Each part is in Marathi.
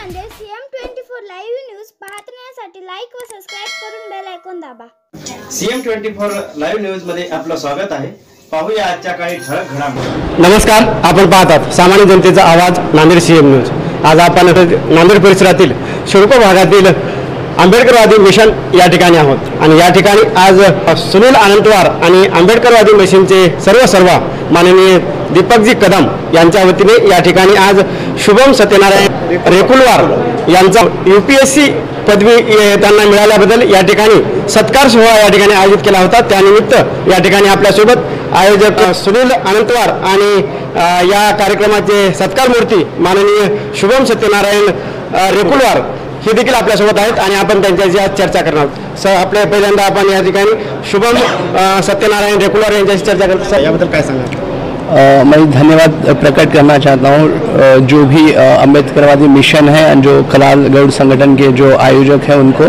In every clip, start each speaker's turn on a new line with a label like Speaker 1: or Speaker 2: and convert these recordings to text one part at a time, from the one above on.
Speaker 1: नांदेड CM24 लाईव्ह न्यूज पाहण्यासाठी लाईक व सबस्क्राइब करून बेल आयकॉन दाबा।
Speaker 2: CM24 लाईव्ह न्यूज मध्ये आपलं स्वागत आहे। पाहूया आजच्या काही ठळक घडामोडी।
Speaker 3: नमस्कार, आपण पाहतात सामान्य जनतेचा आवाज नांदेड CM न्यूज। आज आपण नांदेड परिसरातील शिरपूर भागातील आंबेडकरवादी मिशन या ठिकाणी आहोत आणि या ठिकाणी आज सुनील अनंतवार आणि आंबेडकरवादी मिशनचे सर्व माननीय दीपकजी कदम यांच्या वतीने या ठिकाणी आज शुभम सत्यनारायण रेकुलवार यांचा UPSC पदवी त्यांना मिळाल्याबद्दल या ठिकाणी सत्कार सोहळा या ठिकाणी आयोजित केला होता। त्यानिमित्त या ठिकाणी आपल्यासोबत आयोजक सुनील अनंतवार आणि या कार्यक्रमाचे सत्कार मूर्ती माननीय शुभम सत्यनारायण रेकुलवार हे देखील आपल्यासोबत आहेत आणि आपण त्यांच्याशी आज चर्चा करणार आहोत। सर, आपल्या पहिल्यांदा आपण या ठिकाणी शुभम सत्यनारायण रेकुलवार यांच्याशी चर्चा करतो। सर, याबद्दल काय सांगाल?
Speaker 4: मैं धन्यवाद प्रकट करना चाहता हूँ जो भी अम्बेडकरवादी मिशन है, जो कलाल गौड़ संगठन के जो आयोजक हैं उनको,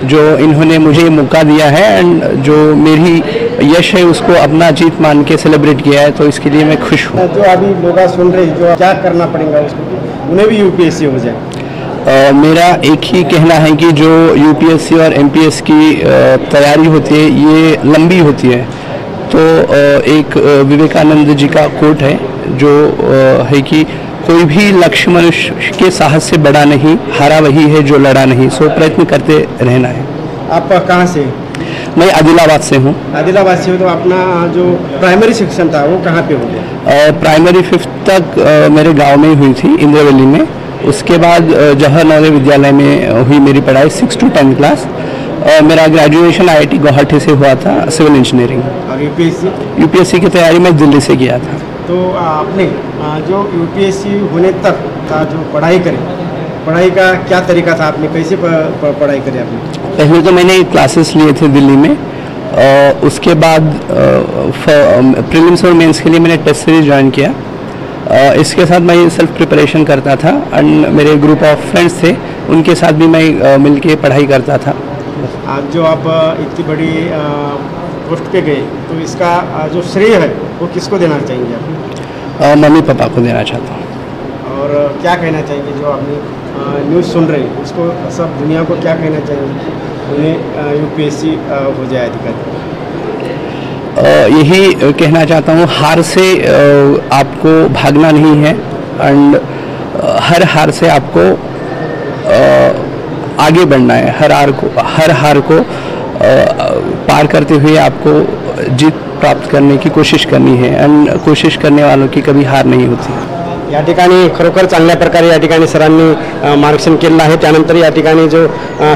Speaker 4: जो इन्होंने मुझे ये मौका दिया है एंड जो मेरी यश है उसको अपना जीत मान के सेलिब्रेट किया है, तो इसके लिए मैं खुश हूँ।
Speaker 3: जो अभी लोग सुन रहे हैं, जो क्या करना पड़ेगा उसको, उन्हें भी UPSC हो जाए।
Speaker 4: मेरा एक ही कहना है कि जो UPSC और MPS की तैयारी होती है ये लंबी होती है। तो एक विवेकानंद जी का कोट है जो है कि कोई भी लक्ष्य मनुष्य के साहस से बड़ा नहीं, हारा वही है जो लड़ा नहीं, सो प्रयत्न करते रहना है।
Speaker 3: आप कहाँ से?
Speaker 4: मैं आदिलाबाद से हूँ।
Speaker 3: आदिलाबाद से हो तो अपना जो प्राइमरी शिक्षण था वो कहाँ पे हो गया?
Speaker 4: प्राइमरी 5th तक मेरे गांव में ही हुई थी, इंद्रवली में। उसके बाद जवाहर नवोदय विद्यालय में हुई मेरी पढ़ाई 6 to 10 क्लास। मेरा ग्रेजुएशन IIT गुवाहाटी से हुआ था, सिविल इंजीनियरिंग।
Speaker 3: और
Speaker 4: UPSC की तैयारी मैं दिल्ली से किया था।
Speaker 3: तो आपने जो UPSC होने तक का जो पढ़ाई करी, पढ़ाई का क्या तरीका था? आपने कैसे पढ़ाई करी आपने?
Speaker 4: पहले तो मैंने क्लासेस लिए थे दिल्ली में, उसके बाद प्रीलिम्स और मेंस के लिए मैंने टेस्ट सीरीज ज्वाइन किया। इसके साथ मैं सेल्फ प्रिपरेशन करता था एंड मेरे ग्रुप ऑफ फ्रेंड्स थे, उनके साथ भी मैं मिलके पढ़ाई करता था।
Speaker 3: आज जो आप इतनी बड़ी पोस्ट पे गए, तो इसका जो श्रेय है वो किसको देना चाहेंगे आप?
Speaker 4: मम्मी पापा को देना चाहता हूँ।
Speaker 3: और क्या कहना चाहेंगे जो आपने न्यूज़ सुन रहे हैं उसको, सब दुनिया को क्या कहना चाहेंगे उन्हें UPSC हो जाए अधिकारी?
Speaker 4: यही कहना चाहता हूँ, हार से आपको भागना नहीं है एंड हर हार से आपको आगे बढ़ना है। हर हार को पार करते हुए आपको जीत प्राप्त करने की कोशिश करनी है एंड कोशिश करने वालों की कभी हार नहीं होती।
Speaker 3: या ठिकाणी खरोखर चांगल्या प्रकारे या ठिकाणी सरांनी मार्गदर्शन केलं आहे। त्यानंतर या ठिकाणी जो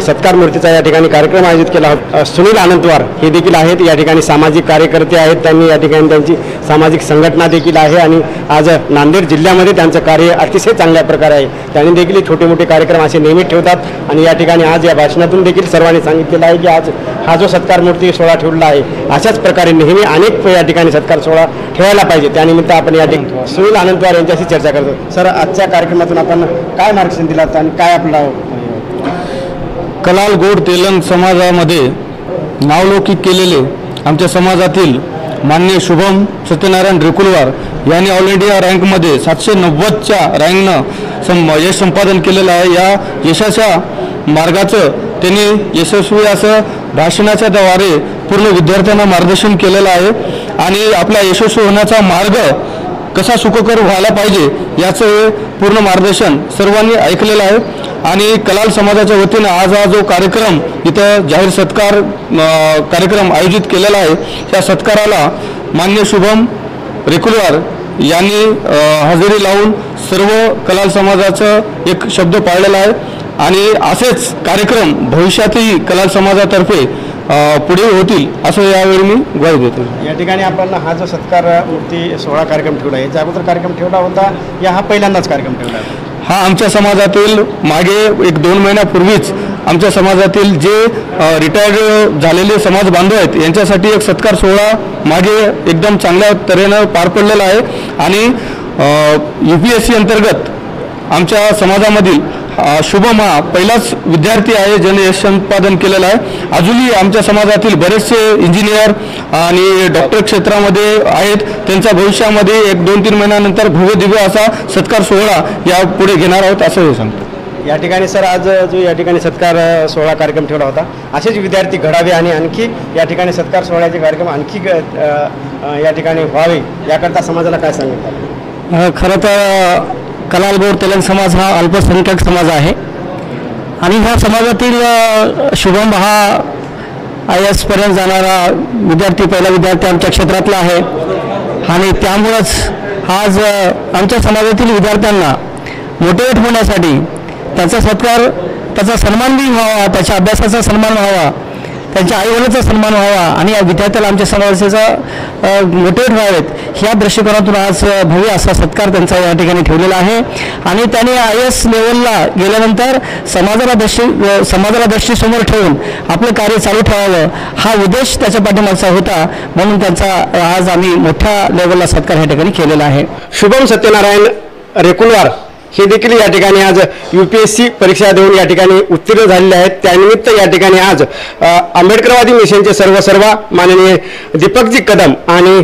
Speaker 3: सत्कार मूर्तीचा या ठिकाणी कार्यक्रम आयोजित केला होता, सुनील अनंतवार हे देखील आहेत। या ठिकाणी सामाजिक कार्यकर्ते आहेत, त्यांनी या ठिकाणी त्यांची सामाजिक संघटना देखील आहे आणि आज नांदेड जिल्ह्यामध्ये त्यांचं कार्य अतिशय चांगल्या प्रकारे आहे। त्यांनी देखील छोटे मोठे कार्यक्रम असे नेहमी ठेवतात आणि या ठिकाणी आज या भाषणातून देखील सर्वांनी सांगितलेलं आहे की आज हा जो सत्कार मूर्ती सोहळा ठेवला आहे, अशाच प्रकारे नेहमी अनेक या ठिकाणी सत्कार सोहळा ठेवायला पाहिजे। त्यानिमित्त आपण या ठिकाणी सुनील अनंतवार यांच्याशी चर्चा करतो। सर, आजच्या कार्यक्रमातून आपण काय मार्गदर्शन दिलात आणि काय आपला
Speaker 5: कलाल गौड़ तेलंग समाजामध्ये नावलौकिक केलेले आमच्या समाजातील माननीय शुभम सत्यनारायण रेकुलवार यांनी ऑल इंडिया रँकमध्ये 790च्या रँकनं यश संपादन केलेलं आहे। या यशाच्या मार्गाचं त्यांनी यशस्वी असं भाषणाच्या द्वारे पूर्ण विद्यार्थ्यांना मार्गदर्शन केलेलं आहे आणि आपला यशस्वी होण्याचा मार्ग कसा सुखकर व्हायला पाहिजे याचं पूर्ण मार्गदर्शन सर्वांनी ऐकलेलं आहे। आणि कलाल समाजाच्या वतीनं आज हा जो कार्यक्रम इथं जाहीर सत्कार कार्यक्रम आयोजित केलेला आहे, त्या सत्काराला माननीय शुभम रेकुलवार यांनी हजेरी लावून सर्व कलाल समाजाचं एक शब्द पाळलेला आहे आणि असेच कार्यक्रम भविष्यातही कलाल समाजातर्फे पुढे होतील असं यावेळी मी ग्वाही देतो।
Speaker 3: या ठिकाणी आपण हा जो सत्कार मूर्ती सोहळा कार्यक्रम ठेवला आहे, याच्या अगोदर कार्यक्रम ठेवला होता या हा पहिल्यांदाच कार्यक्रम ठेवला आहे?
Speaker 5: हा आमच्या समाजातील मागे 1-2 महिन्यापूर्वीच आमच्या समाजातील जे रिटायर्ड झालेले समाज बांधव आहेत यांच्यासाठी एक सत्कार सोहळा मागे एकदम चांगल्या तऱ्हेनं पार पडलेला आहे आणि UPSC अंतर्गत आमच्या समाजामधील शुभम हा पहिलाच विद्यार्थी आहे ज्याने यश संपादन केलेलं आहे। अजूनही आमच्या समाजातील बरेचसे इंजिनियर आणि डॉक्टर क्षेत्रामध्ये आहेत, त्यांच्या भविष्यामध्ये 1-2-3 महिन्यानंतर भव्य दिव्य असा सत्कार सोहळा या पुढे घेणार आहोत असं हे सांगतो।
Speaker 3: या ठिकाणी सर आज जो या ठिकाणी सत्कार सोहळा कार्यक्रम ठेवला होता, असेच विद्यार्थी घडावे आणि आणखी या ठिकाणी सत्कार सोहळ्याचे कार्यक्रम आणखी या ठिकाणी व्हावे याकरता समाजाला काय सांगितलं?
Speaker 5: खरं तर कलाल गौड तेलंग समाज हा अल्पसंख्याक समाज आहे आणि ह्या समाजातील शुभम हा IAS पर्यंत जाणारा विद्यार्थी, पहिला विद्यार्थी आमच्या क्षेत्रातला आहे आणि त्यामुळंच आज आमच्या समाजातील विद्यार्थ्यांना मोटिवेट होण्यासाठी त्याचा सत्कार, त्याचा सन्मानही व्हावा, त्याच्या अभ्यासाचा सन्मान व्हावा, त्यांच्या आईवडिलांचा सन्मान व्हावा आणि या विद्यार्थ्याला आमच्या समाजाचा मोटिवेट व्हावेत ह्या दृष्टिकोनातून आज भव्य असा सत्कार त्यांचा या ठिकाणी ठेवलेला आहे आणि त्याने IAS लेवलला गेल्यानंतर समाजाला दृष्टीसमोर ठेवून आपलं कार्य चालू ठेवावं हा उद्देश त्याच्या पाठीमागचा होता, म्हणून त्यांचा आज आम्ही मोठ्या लेवलला सत्कार या ठिकाणी केलेला आहे.
Speaker 3: शुभम सत्यनारायण रेकुलवार हे देखील या ठिकाणी आज UPSC परीक्षा देऊन या ठिकाणी उत्तीर्ण झालेले आहेत. त्यानिमित्त या ठिकाणी आज आंबेडकरवादी मिशनचे सर्व माननीय दीपकजी कदम आणि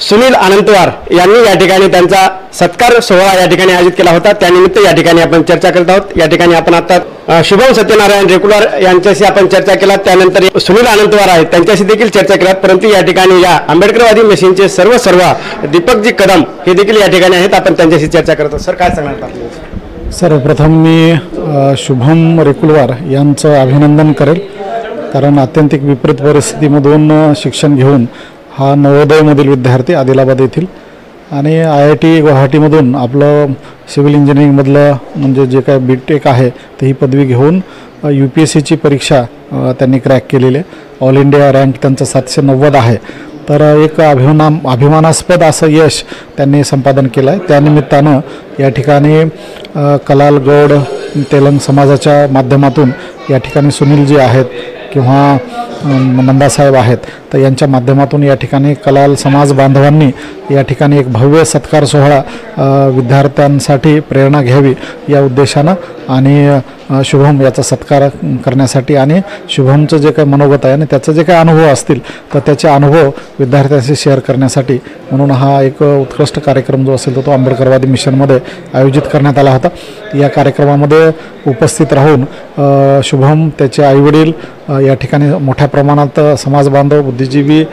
Speaker 3: सुनील अनंतवार यांनी या ठिकाणी त्यांचा सत्कार सोहळा या ठिकाणी आयोजित केला होता. त्यानिमित्त या ठिकाणी आपण चर्चा करत आहोत. या ठिकाणी आपण आता शुभम सत्यनारायण रेकुलवार यांच्याशी आपण चर्चा केला, त्यानंतर सुनील अनंतवार आहेत त्यांच्याशी देखील चर्चा केला, परंतु या ठिकाणी या आंबेडकरवादी मिशनचे सर्व दीपकजी कदम हे देखील या ठिकाणी आहेत. आपण त्यांच्याशी चर्चा करत आहोत. सर काय सांगणार आपल्याला?
Speaker 6: सर्वप्रथम मी शुभम रेकुलवार यांचं अभिनंदन करेल, कारण अत्यंतिक विपरीत परिस्थितीमधून शिक्षण घेऊन हा नवोदयमधील विद्यार्थी आदिलाबाद येथील आणि IIT गुवाहाटीमधून आपलं सिव्हिल इंजिनिअरिंगमधलं म्हणजे जे काय BTech आहे ते ही पदवी घेऊन UPSCची परीक्षा त्यांनी क्रॅक केलेली आहे. ऑल इंडिया रँक त्यांचा 790 आहे. तर एक अभिमानास्पद असं यश त्यांनी संपादन केलं आहे. त्यानिमित्तानं या ठिकाणी कलाल गौड तेलंग समाजाच्या माध्यमातून या ठिकाणी सुनीलजी आहेत किंवा नंदासाहेब आहेत, तर यांच्या माध्यमातून या ठिकाणी कलाल समाज बांधवांनी या ठिकाणी एक भव्य सत्कार सोहळा विद्यार्थ्यांसाठी प्रेरणा घ्यावी या उद्देशानं आणि शुभम याचा सत्कार करण्यासाठी आणि शुभमचं जे काही मनोगत आहे आणि त्याचं जे काही अनुभव असतील तर त्याचे अनुभव विद्यार्थ्यांशी शेअर करण्यासाठी म्हणून हा एक उत्कृष्ट कार्यक्रम जो असेल तो आंबेडकरवादी मिशनमध्ये आयोजित करण्यात आला होता. या कार्यक्रमामध्ये उपस्थित राहून शुभम, त्याचे आईवडील, या ठिकाणी मोठ्या प्रमाणात समाज बांधव, बुद्धिजीवी,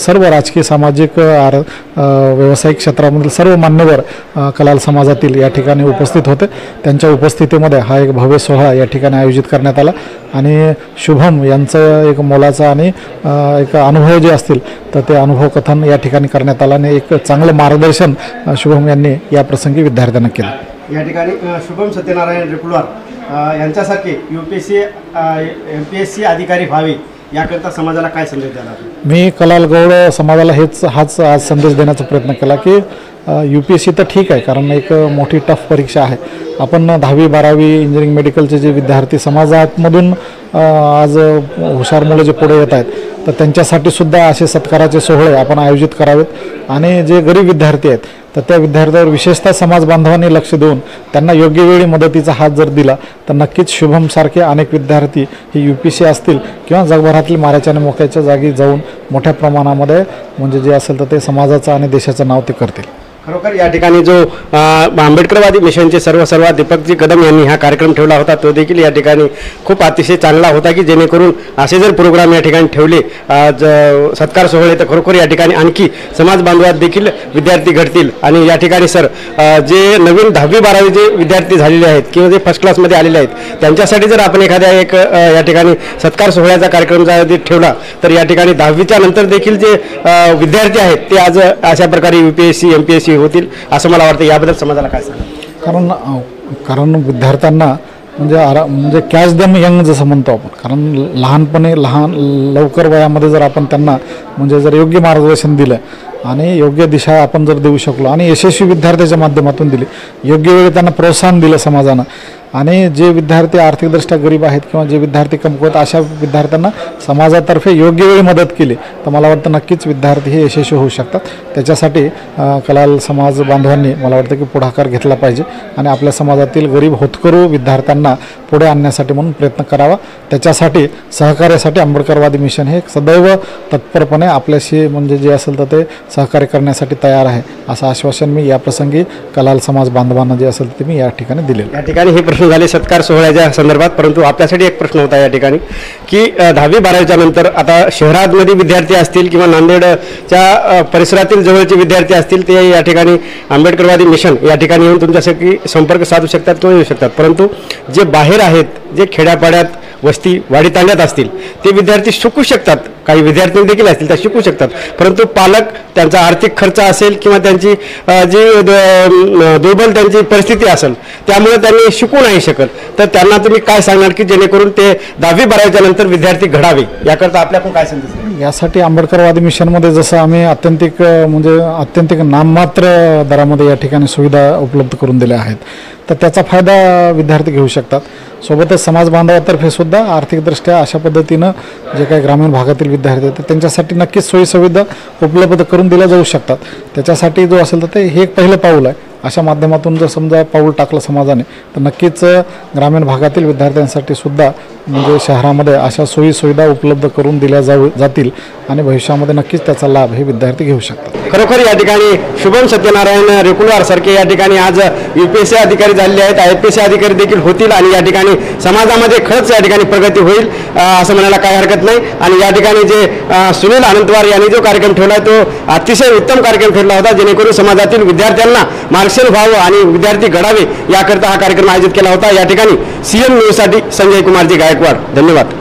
Speaker 6: सर्व राजकीय, सामाजिक, व्यावसायिक क्षेत्रामधील सर्व मान्यवर कलाल समाजातील या ठिकाणी उपस्थित होते. त्यांच्या उपस्थितीमध्ये हा एक भव्य सोहळा या ठिकाणी आयोजित करण्यात आला आणि शुभम यांचं एक मोलाचा आणि एक अनुभव जे असतील तर ते अनुभव कथन या ठिकाणी करण्यात आलं आणि एक चांगलं मार्गदर्शन शुभम यांनी या प्रसंगी विद्यार्थ्यांना केलं.
Speaker 3: या ठिकाणी शुभम सत्यनारायण रेकुलवार यांच्यासारखे UPSC MPSC अधिकारी व्हावे याकरता समाजाला काय संदेश द्यायला?
Speaker 6: मी कलाल गौड समाजाला हाच आज संदेश देण्याचा प्रयत्न केला की UPSC तर ठीक आहे, कारण एक मोठी टफ परीक्षा आहे. आपण 10वी 12वी इंजिनिअरिंग मेडिकलचे जे विद्यार्थी समाजामधून आज हुशार मुलं जे पुढे येत आहेत तर त्यांच्यासाठी सुद्धा असे सत्काराचे सोहळे आपण आयोजित करावेत आणि जे गरीब विद्यार्थी आहेत तर त्या विद्यार्थ्यांवर विशेषतः समाज बांधवांनी लक्ष देऊन त्यांना योग्य वेळी मदतीचा हात जर दिला तर नक्कीच शुभमसारखे अनेक विद्यार्थी हे UPSC असतील किंवा जगभरातील माऱ्याच्या आणि मोक्याच्या जागी जाऊन मोठ्या प्रमाणामध्ये म्हणजे जे असेल तर ते समाजाचं आणि देशाचं नाव ते करतील.
Speaker 3: खरोखर या ठिकाणी जो आंबेडकरवादी मिशनचे सर्व दीपकजी कदम यांनी हा कार्यक्रम ठेवला होता तो देखील या ठिकाणी खूप अतिशय चांगला होता की जेणेकरून असे जर प्रोग्राम या ठिकाणी ठेवले सत्कार सोहळे तर खरोखर या ठिकाणी आणखी समाज बांधवात देखील विद्यार्थी घडतील. आणि या ठिकाणी सर जे नवीन 10वी 12वी जे विद्यार्थी झालेले आहेत किंवा जे फर्स्ट क्लासमध्ये आलेले आहेत त्यांच्यासाठी जर आपण एखाद्या एक या ठिकाणी सत्कार सोहळ्याचा कार्यक्रम जर ठेवला तर या ठिकाणी 10वीच्या नंतर देखील जे विद्यार्थी आहेत ते आज अशा प्रकारे UPSC MPSC होतील असं मला वाटतं. याबद्दल समाजाला काय सांगा?
Speaker 6: कारण विद्यार्थ्यांना म्हणजे कॅच दम यंग जसं म्हणतो आपण, कारण लवकर वयामध्ये जर आपण त्यांना म्हणजे जर योग्य मार्गदर्शन दिलं आणि योग्य दिशा आपण जर देऊ शकलो आणि यशस्वी विद्यार्थ्याच्या माध्यमातून दिली, योग्य वेळी त्यांना प्रोत्साहन दिलं समाजानं आणि जे विद्यार्थी आर्थिकदृष्ट्या गरीब आहेत किंवा जे विद्यार्थी कमकुवत अशा विद्यार्थ्यांना समाजातर्फे योग्य वेळी मदत केली तर मला वाटतं नक्कीच विद्यार्थी हे यशस्वी होऊ शकतात. त्याच्यासाठी कलाल समाज बांधवांनी मला वाटतं की पुढाकार घेतला पाहिजे आणि आपल्या समाजातील गरीब होतकरू विद्यार्थ्यांना पुढे आणण्यासाठी म्हणून प्रयत्न करावा. त्याच्यासाठी सहकार्यासाठी आंबेडकरवादी मिशन हे सदैव तत्परपणे आपल्याशी म्हणजे जे असेल तर ते सहकार्य करण्यासाठी तयार आहे असं आश्वासन मी या प्रसंगी कलाल समाज बांधवांना जे असेल ते मी या ठिकाणी दिलेलं.
Speaker 3: या ठिकाणी हे प्रश्न प्रश्न झाले सत्कार सोहळ्याच्या संदर्भात, परंतु आपल्यासाठी एक प्रश्न होता या ठिकाणी की 10वी 12वीच्या नंतर आता शहरामध्ये विद्यार्थी असतील किंवा नांदेडच्या परिसरातील जवळचे विद्यार्थी असतील ते या ठिकाणी आंबेडकरवादी मिशन या ठिकाणी येऊन तुमच्यासाठी संपर्क साधू शकतात किंवा येऊ शकतात, परंतु जे बाहेर आहेत, जे खेड्यापाड्यात वस्ती वाडीतांड्यात असतील ते विद्यार्थी शिकू शकतात, काही विद्यार्थी देखील असतील त्या शिकू शकतात, परंतु पालक त्यांचा आर्थिक खर्च असेल किंवा त्यांची जी दुर्बल त्यांची परिस्थिती असेल त्यामुळे त्यांनी शिकू नाही शकत, तर त्यांना तुम्ही काय सांगणार की जेणेकरून ते 10वी 12वीच्या नंतर विद्यार्थी घडावे, याकरता आपल्याकडून काय संदेश?
Speaker 6: यासाठी आंबेडकरवादी मिशनमध्ये जसं आम्ही अत्यंतिक नाममात्र दरामध्ये या ठिकाणी सुविधा उपलब्ध करून दिल्या आहेत, तर त्याचा फायदा विद्यार्थी घेऊ शकतात. सोबतच समाज बांधवातर्फे सुद्धा आर्थिकदृष्ट्या अशा पद्धतीनं जे काही ग्रामीण भागातील विद्यार्थी आहेत त्यांच्यासाठी नक्कीच सोयीसुविधा उपलब्ध करून दिल्या जाऊ शकतात. त्याच्यासाठी जो असेल तर ते हे एक पहिलं पाऊल आहे. अशा माध्यमातून जर समजा पाऊल टाकलं समाजाने तर नक्कीच ग्रामीण भागातील विद्यार्थ्यांसाठी सुद्धा म्हणजे शहरामध्ये अशा सोयीसुविधा उपलब्ध करून दिल्या जातील आणि भविष्यामध्ये नक्कीच त्याचा लाभ हे विद्यार्थी घेऊ शकतात.
Speaker 3: खरोखर या ठिकाणी शुभम सत्यनारायण रेकुलवार सारखे या ठिकाणी आज UPSC अधिकारी झालेले आहेत, IPSC अधिकारी देखील होतील आणि या ठिकाणी समाजामध्ये खरंच या ठिकाणी प्रगती होईल असं म्हणायला काही हरकत नाही. आणि या ठिकाणी जे सुनील अनंतवार यांनी जो कार्यक्रम ठेवला तो अतिशय उत्तम कार्यक्रम ठेवला होता, जेणेकरून समाजातील विद्यार्थ्यांना मार्गदर्शन व्हावं आणि विद्यार्थी घडावे याकरता हा कार्यक्रम आयोजित केला होता. या ठिकाणी CM न्यूजसाठी संजय कुमारजी गायकवाड, धन्यवाद.